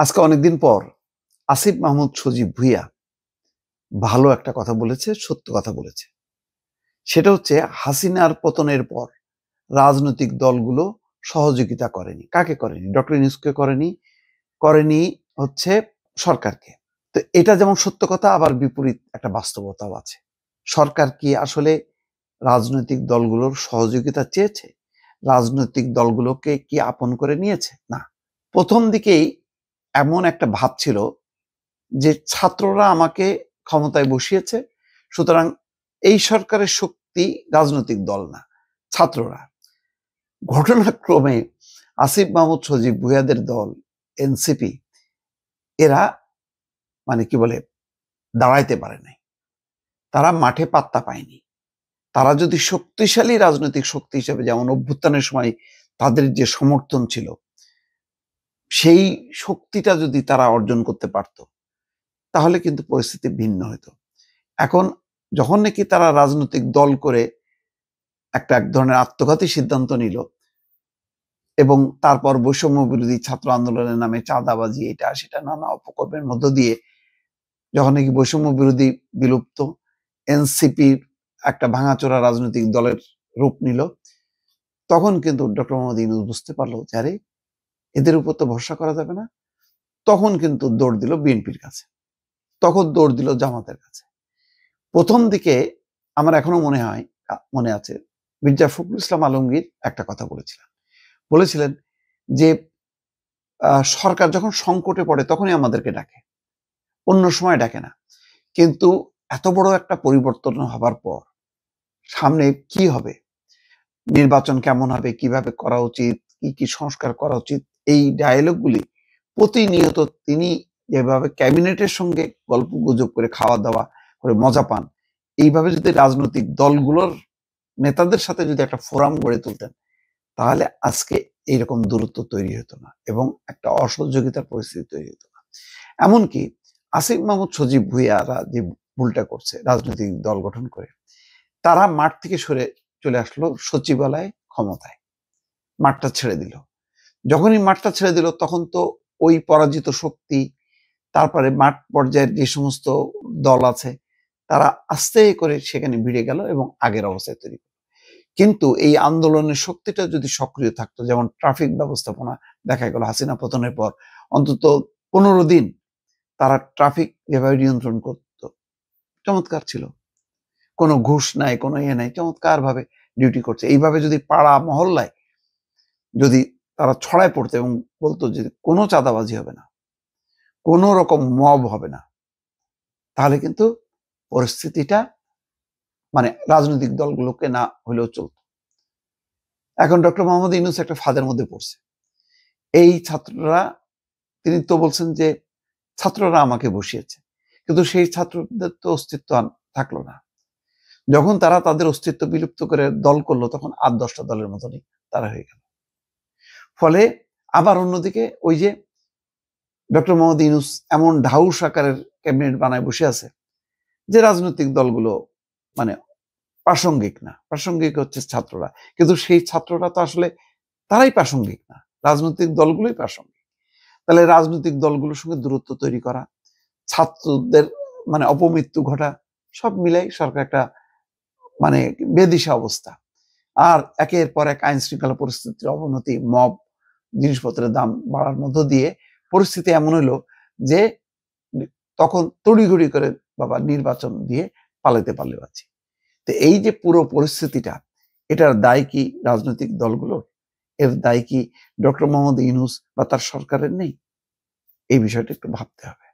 আজকে অনেকদিন পর আসিফ মাহমুদ সজীব ভুঁইয়া ভালো একটা কথা বলেছে, সত্য কথা বলেছে। সেটা হচ্ছে হাসিনার পতনের পর রাজনৈতিক দলগুলো সহযোগিতা করেনি। কাকে করেনি? ডক্টর ইউনূসকে করেনি, করেনি হচ্ছে সরকারকে। তো এটা যেমন সত্য কথা, আবার বিপরীত একটা বাস্তবতাও আছে। সরকার কি আসলে রাজনৈতিক দলগুলোর সহযোগিতা চেয়েছে? রাজনৈতিক দলগুলোকে কি আপন করে নিয়েছে? না। প্রথম দিকেই এমন একটা ভাব ছিল যে ছাত্ররা আমাকে ক্ষমতায় বসিয়েছে, সুতরাং এই সরকারের শক্তি রাজনৈতিক দল না, ছাত্ররা। ঘটনাক্রমে আসিফ মাহমুদ সজীব ভুঁইয়াদের দল এনসিপি এরা কি বলে দাঁড়াইতে পারে নাই, তারা মাঠে পাত্তা পায়নি। তারা যদি শক্তিশালী রাজনৈতিক শক্তি হিসেবে, যেমন অভ্যুত্থানের সময় তাদের যে সমর্থন ছিল, সেই শক্তিটা যদি তারা অর্জন করতে পারত, তাহলে কিন্তু পরিস্থিতি ভিন্ন হতো। এখন যখন নাকি তারা রাজনৈতিক দল করে এক ধরনের আত্মঘাতী সিদ্ধান্ত নিল এবং তারপর বৈষম্য বিরোধী ছাত্র আন্দোলনের নামে চাঁদাবাজি, এটা সেটা নানা অপকর্মের মধ্য দিয়ে যখন নাকি বৈষম্য বিরোধী বিলুপ্ত, এনসিপির একটা ভাঙাচোরা রাজনৈতিক দলের রূপ নিল, তখন কিন্তু ডক্টর মোহাম্মদ ইউনূস বুঝতে পারলো যে আরে এদের উপর তো ভরসা করা যাবে না। তখন কিন্তু দৌড় দিল বিএনপির কাছে, তখন দৌড় দিল জামাতের কাছে। প্রথম দিকে আমার এখনো মনে আছে, মির্জা ফখরুল ইসলাম আলমগীর একটা কথা বলেছিলেন যে সরকার যখন সংকটে পড়ে তখনই আমাদেরকে ডাকে, অন্য সময় ডাকে না। কিন্তু এত বড় একটা পরিবর্তন হবার পর সামনে কি হবে, নির্বাচন কেমন হবে, কিভাবে করা উচিত, কি কি সংস্কার করা উচিত, এই ডায়ালগগুলি প্রতিনিয়ত তিনি যেভাবে ক্যাবিনেটের সঙ্গে গল্প গুজব করে খাওয়া দাওয়া করে মজা পান, এইভাবে যদি রাজনৈতিক দলগুলোর নেতাদের সাথে যদি একটা ফোরাম গড়ে তুলতেন, তাহলে আজকে এইরকম দূরত্ব তৈরি হতো না এবং একটা অসহযোগিতার পরিস্থিতি তৈরি হতো না। এমনকি আসিফ মাহমুদ সজীব ভুঁইয়ারা যে ভুলটা করছে রাজনৈতিক দল গঠন করে, তারা মাঠ থেকে সরে চলে আসলো সচিবালয় ক্ষমতায়, মাঠটা ছেড়ে দিল। যখনই মাঠটা ছেড়ে দিল তখন তো ওই পরাজিত শক্তি, তারপরে মাঠ পর্যায়ের যে সমস্ত দল আছে, তারা আস্তে করে সেখানে ভিড়ে গেল এবং আগের অবস্থায় তৈরি। কিন্তু এই আন্দোলনের শক্তিটা যদি সক্রিয় থাকতো, যেমন ট্রাফিক ব্যবস্থাপনা, দেখা গেল হাসিনা পতনের পর অন্তত 15 দিন তারা ট্রাফিক যেভাবে নিয়ন্ত্রণ করতো, চমৎকার ছিল। কোনো ঘুষ নাই, কোনো নাই, চমৎকার ভাবে ডিউটি করছে। এইভাবে যদি পাড়া মহল্লায় যদি তারা ছড়ায় পড়তো এবং বলতো যে কোনো চাঁদাবাজি হবে না, কোনো রকম মব হবে না, তাহলে কিন্তু পরিস্থিতিটা রাজনৈতিক দলগুলোকে না হলেও চলত। এখন ডক্টর মোহাম্মদ ইউনূস একটা ফাঁদের মধ্যে পড়ছে। এই ছাত্ররা, তিনি তো বলছেন যে ছাত্ররা আমাকে বসিয়েছে, কিন্তু সেই ছাত্রদের তো অস্তিত্ব থাকলো না। যখন তারা তাদের অস্তিত্ব বিলুপ্ত করে দল করলো, তখন 8-10টা দলের মতনই তারা হয়ে গেল। ফলে আবার অন্যদিকে ওই যে ডক্টর মোহাম্মদ ইউনূস এমন ঢাউস আকারের ক্যাবিনেট বানায় বসে আছে যে রাজনৈতিক দলগুলো প্রাসঙ্গিক না, প্রাসঙ্গিক হচ্ছে ছাত্ররা। কিন্তু সেই ছাত্ররা তো আসলে তারাই প্রাসঙ্গিক না, রাজনৈতিক দলগুলোই প্রাসঙ্গিক। তাহলে রাজনৈতিক দলগুলোর সঙ্গে দূরত্ব তৈরি করা, ছাত্রদের অপমৃত্যু ঘটা, সব মিলাই সরকার একটা বেদিশা অবস্থা। আর একের পর এক আইন শৃঙ্খলা পরিস্থিতির অবনতি, মব, জিনিসপত্রের দাম বাড়ার মধ্য দিয়ে পরিস্থিতি এমন হলো যে তখন তড়িঘড়ি করে বাবা নির্বাচন দিয়ে পালাতে পারলে আছি। তো এই যে পুরো পরিস্থিতিটা, এটার দায় কি রাজনৈতিক দলগুলোর? এর দায় কি ডক্টর মোহাম্মদ ইউনূস বা তার সরকারের নেই? এই বিষয়টা একটু ভাবতে হবে।